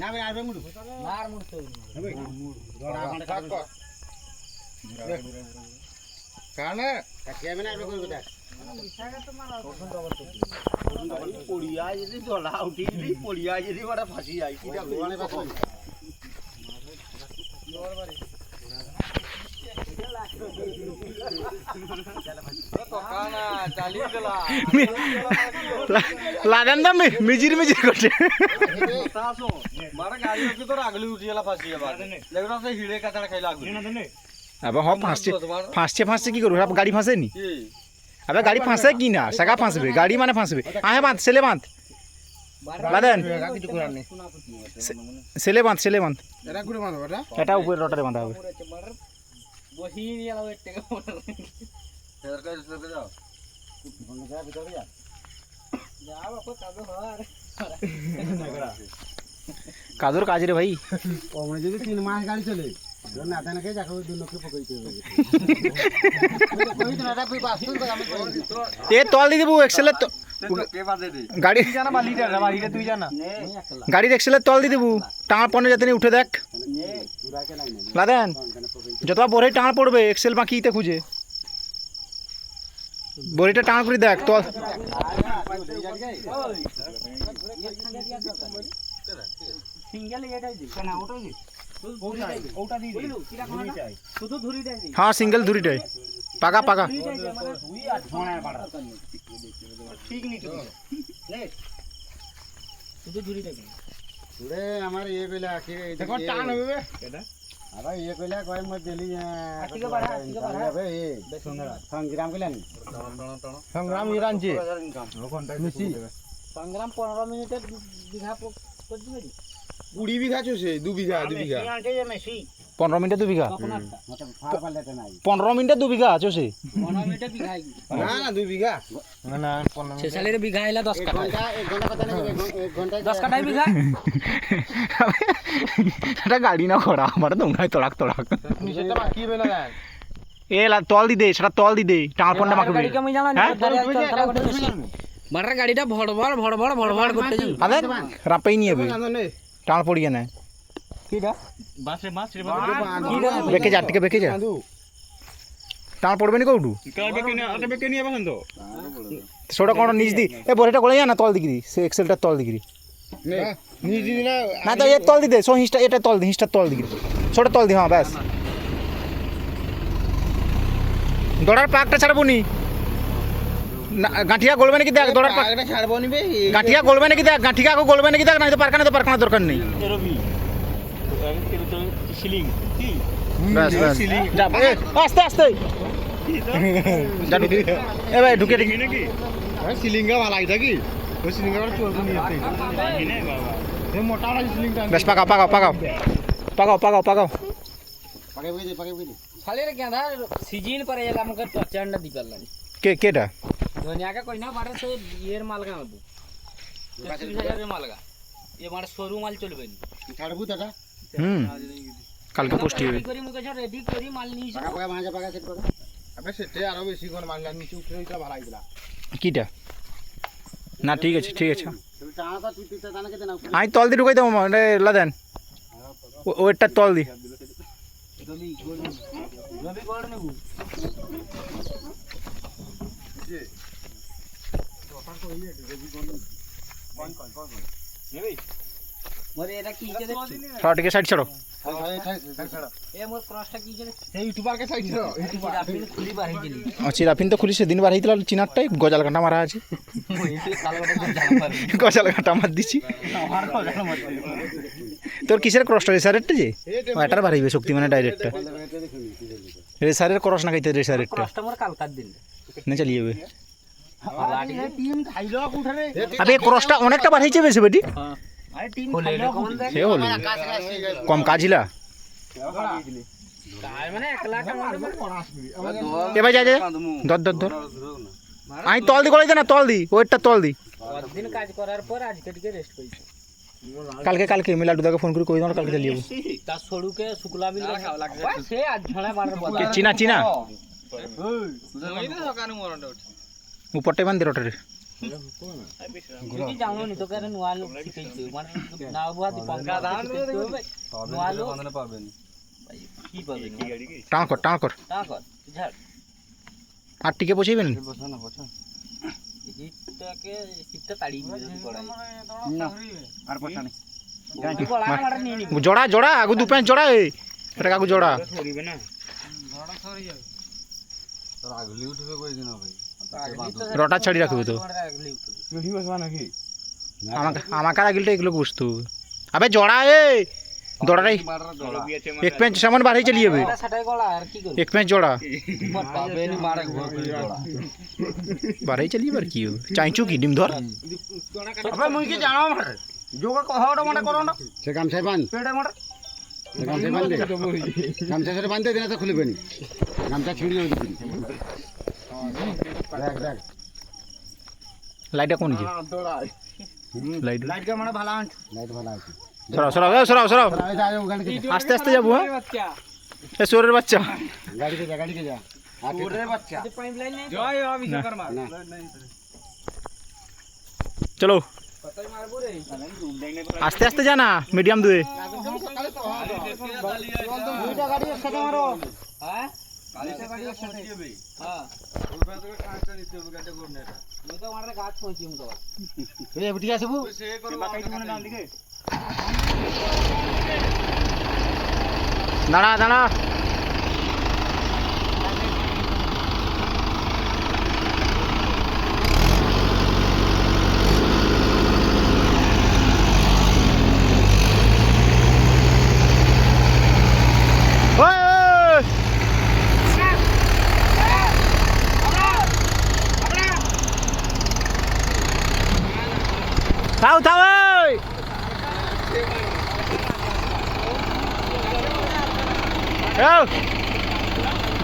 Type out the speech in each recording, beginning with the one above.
না ভাই আর মুড় না আর মুড় তো রড়া ঘন্টা কানে কাটিয়াবে না আর করবে দেখ মিঠাটা তো মারা পড়িয়া যদি জলা উঠি যদি পড়িয়া যদি বড় ফাঁসি যায় কিটা ভগবানে বাঁচো লাদান দাম মিজির মিজির করছে মারা গাড়ি উঠে তো আগলি উঠিলা ফাঁসি যাবা দেখো না হিড়ে কাটা খাইলা আগলি আবে হ ফাঁসছে কি করবো গাড়ি ফাঁসে নি আবে গাড়ি ফাঁসে কি না সাগা ফাঁসবে গাড়ি মানে ফাঁসবে আহে বাঁধ ছেলে বাঁধ লাদেন ছেলে বাঁধ এটা ঘুরে বাঁধো এটা উপরে রটারে বাঁধা হবে বহি নিয়ে লাও এক টাকা এর কাছে চলে যাও বন্ধ যা ভিতরে যা যাও আপু কাদো হর কাদুর কাজ রে ভাই ওমনে যদি 3 মাস গাড়ি চলে না তানে কে যাকো দুই লোকে পকাইতে হবে কই তো না তুই বাস তুই আমি এ তল দি দেবো এক্সেলের তো কে বাদে দে গাড়ি জানা বালিটা না বালিটা তুই জানা গাড়ির এক্সেলের তল দি দেবো টাঙার পনে যাতে উঠে দেখ পুরা কে নাই লাদেন যতটা বড়ই টাঙা পড়বে এক্সেল বাকিতে খুঁজে বড়িটা টাঙা করে দেখ তল সিঙ্গেল এটাই দি না ওটাই দি ওটা দি কিরা কোনা চাই শুধু ধুরি দেই দি হ্যাঁ সিঙ্গেল ধুরিটাই পাকা পাকা দুই আর ছোঁয়া বাড়া ঠিক নি তো নে শুধু ধুরি দেই ওরে আমার এ বেলা কি দেখো টান হবে এটা আবার ये কইলা কয় মত দিলি ঠিক বাড়া হবে এ সংগ্রাম কইলা নি সংগ্রাম ইরানজি মিছি সংগ্রাম 15 মিনিটে বিঘা করে দিবে 20 বিঘা চছে 2 বিঘা 15 মিনিটে 2 বিঘা 15 মিনিটে 2 বিঘা আছে 15 মিনিটে বিঘা না না 2 বিঘা না 46 এর বিঘা আইলা 10 কাঠা 1 ঘন্টা কথা নাই 1 ঘন্টা 10 কাঠাই বিঘা এটা গাড়ি না খড়া আমার দৌড়ায় তড়াক নিচেটা বাকি হবে না গান এ তল দি দে সেটা তল দি দে টাঙার পনটা মাকে গাড়ি কমই জানা না মারা গাড়িটা ভড়ভড় করতে যান আবে রাপাই নিয়ে হবে টাঙ পড়িয়ে না কিডা বাসে মাছ রে বেকে যা টিকে বেকে যা টাঙ পড়বে নি কোটু বেকে নিয়ে বসেন তো সোটা কোন নিজ দি এ বড়িটা গলে যা না তল দিগরি সে এক্সেলটা তল দিগরি নিজ দিন না তো এ তল দি দে সো হিস্টা এটা তল দি হিস্টা তল দিগরি সোটা তল দি হ্যাঁ ব্যাস দড়ার পাকটা ছাড়বো নি গাঁঠিয়া গলবে নাকি দেখ দড়ার পাক এটা ছাড়বো নিবে গাঁঠিয়া গলবে নাকি দেখ গাঁঠিয়া গলবে নাকি দেখ না তো পারখানা দরকার নেই রবি সিলিং কি ব্যাস যা আস্তে আস্তে যা ঢুকে এ ভাই ঢুকে দেখি নাকি সিলিংটা ভালো লাগে কি ওই সিলিংটা আবার চলতে নিয়ে আসতে নে বাবা এই মোটা লাগে সিলিংটা বেশ পাকাও পাকে বুঝি খালি রে কেঁদা সিজন পরে এলা আমাকে প্রচন্ড দি পারলাম কেটা ধনিয়া का कोई ना बारे से येर माल का अब 25000 में माल का ये मार शोरू माल चलबे नी ছাড়বু দাদা কালকে পোস্ট হবে করি মুকে রেডি করি মাল নিছ পাকা সেট করো আবে সেটে আরো বেশি কোন মানলা নিচে উঠে এটা ভালো লাগলা কিটা না ঠিক আছে তুমি টাকা তুই তুই জানা কেতে নাও আমি তল দি ঢুকাই দেবো মানে লাদেন ওইটা তল দি রবি গোল্ড নেবু মোরে এটা কি কে দেখছি শর্টকে সাইড ছাড়ো এ মোর ক্রসটা কি কে এই ইউটিউবার কে সাইড দাও ইউটিউবার আপনি খুলি বাহি দিলি চিরাফিন তো খুলি সেদিন বার হইছিল চিনারটাই গজাল কাঁটা মারা আছে গজাল কাঁটা মার দিছি তোর কিসের ক্রসটা রেসারেরটা যে এটার বার হইবে শক্তি মানে ডাইরেক্টটা রেসারের ক্রস না খাইতে রেসারেরটা ক্রসটা মোর কালকার দিন না চালিয়ে যাবে লাঠি টিম খাইলো উঠারে আবে ক্রসটা অনেকটা বার হইছে বেশি বেটি আরে টিম খাইলো কোন দেখ সে হল কম কাজিলা কাজ মানে 1 লাখ টাকা এ ভাই যা ধর আই তল দি গলাই দে না তল দি ওইটা তল দি দিন কাজ করার পর আজকে টিকে রেস্ট কইছি কালকে মিলাডু দাকে ফোন করে কই দাও কালকে চালিয়ে তা সরুকে শুকলা বিল লাগছে সে আজ ঝড়া বাড়ার বলা চিনা ওই তো দোকানে মরনটা উঠে উপরটাই বান্ধি রটারে যদি জানো নি তোকে একটা নোয়া লোক শিখাইছে মানে না বুয়া দীপঙ্কা দান নোয়া লোক পাবেন কি পাবেন টান কর তা কর ঝাড় আর টিকে বসাইবেন হিটটাকে হিটটা তাড়ি দিবে যদি কড়াই না আর পয়সা নেই কড়া মারা নিয়ে নিবি জোড়া জোড়া আগু দু প্যাঁচ জোড়া এটা কাকু জোড়া সরিবে না রটা ছাড়ি রাখবে তো আমাকে আগিলটা এগুলো বুঝতে হবে আবে জোড়া দড়াটাই এক প্যাঁচ সামান বাড়াই চলি যাবে সেটাই গলা আর কি করব এক প্যাঁচ জোড়া পাবে নি মারে ঘর করে জোড়া বাড়াই চলি যাবে আর কি হবে চাইছু কি ডিম ধর আবে মুই কি জানো মারে যোগা কহড় মনে করো না সে গামছায় বান পেড়ে মরে গামছায় বান দে গামছা সেটা বান দে দিনা তো খুলবে নি গামছা ছিঁড়ি যাবে দিবি দেখ দেখ লাইটটা কোন যে লাইট লাইট কে মানে ভালো আনছ লাইট ভালো আছে সরাও সরাও সরাও সরাও এই যা ওখানে আস্তে আস্তে যাবো হ্যাঁ এ সোরের বাচ্চা গাড়িতে যা ওরে বাচ্চা পাইপলাইন নেই জয় বাবা বিশ্বকর্মা চলো কতই মারবো রে আস্তে আস্তে যা না মিডিয়াম দুয়ে দুইটা গাড়ি একসাথে মারো হ্যাঁ দুইটা গাড়ি একসাথে হ্যাঁ ওইটা তো কাঁচটা নিতে হবে গাড়ি করনে এটা মুই তো মারতে গাছ পৌঁছিম তো এই বুটি আসবো সে করো বাকাইতে মনে নাম লিখে দাঁড়া দাঁড়া থাও থাও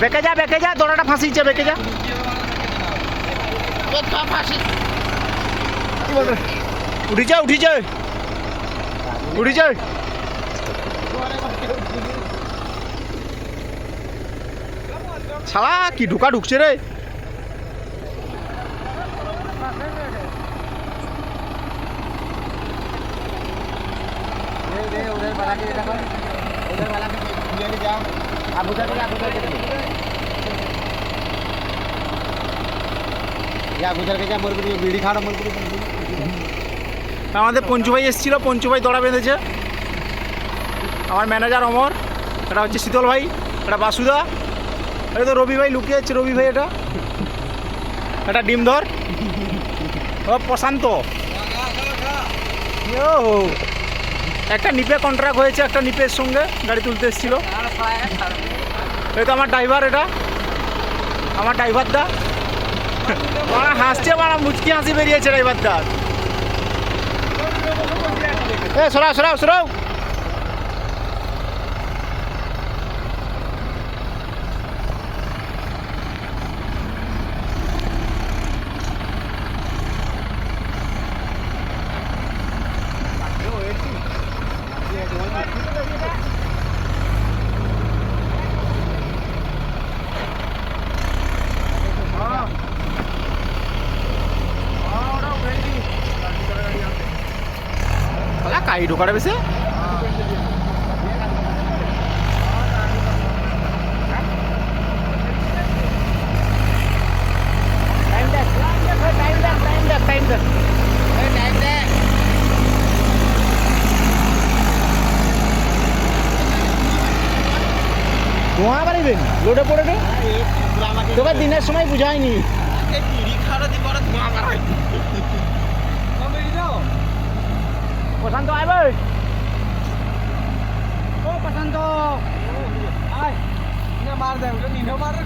বেঁকে যা দড়াটা ফাঁসিছে বেঁকে যা উঠিছে শালা কি ঢুকা ঢুকছে রে उधर वाला के देखो उधर वाला के ले जाओ आप उधर के या उधर के जा मुरगुड़ी बीड़ी खाओ मुरगुड़ी আমাদের পঞ্চু ভাই এসেছিল পঞ্চু ভাই দড়া বেঁধেছে আমার ম্যানেজার অমর এটা হচ্ছে শীতল ভাই এটা বাসুদা এটা তো রবি ভাই লুকিয়ে যাচ্ছে রবি ভাই এটা ডিম ধর ও প্রশান্ত একটা নিপে কন্ট্রাক্ট হয়েছে একটা নিপের সঙ্গে গাড়ি তুলতে এসেছিল এই তো আমার ড্রাইভার এটা আমার ড্রাইভারদা বাড়া হাসছে বাড়া মুচকি হাসি বেরিয়েছে ড্রাইভারদা এ সরাও কাই ঢোকাটা বেশি ধোঁয়া বাড়িবেন লোডে পড়ে তোকে দিনের সময় বুঝায়নি প্রশান্ত আয় ভাই ओ पसंद तो आय ने मार दे उधर नीनो मार रे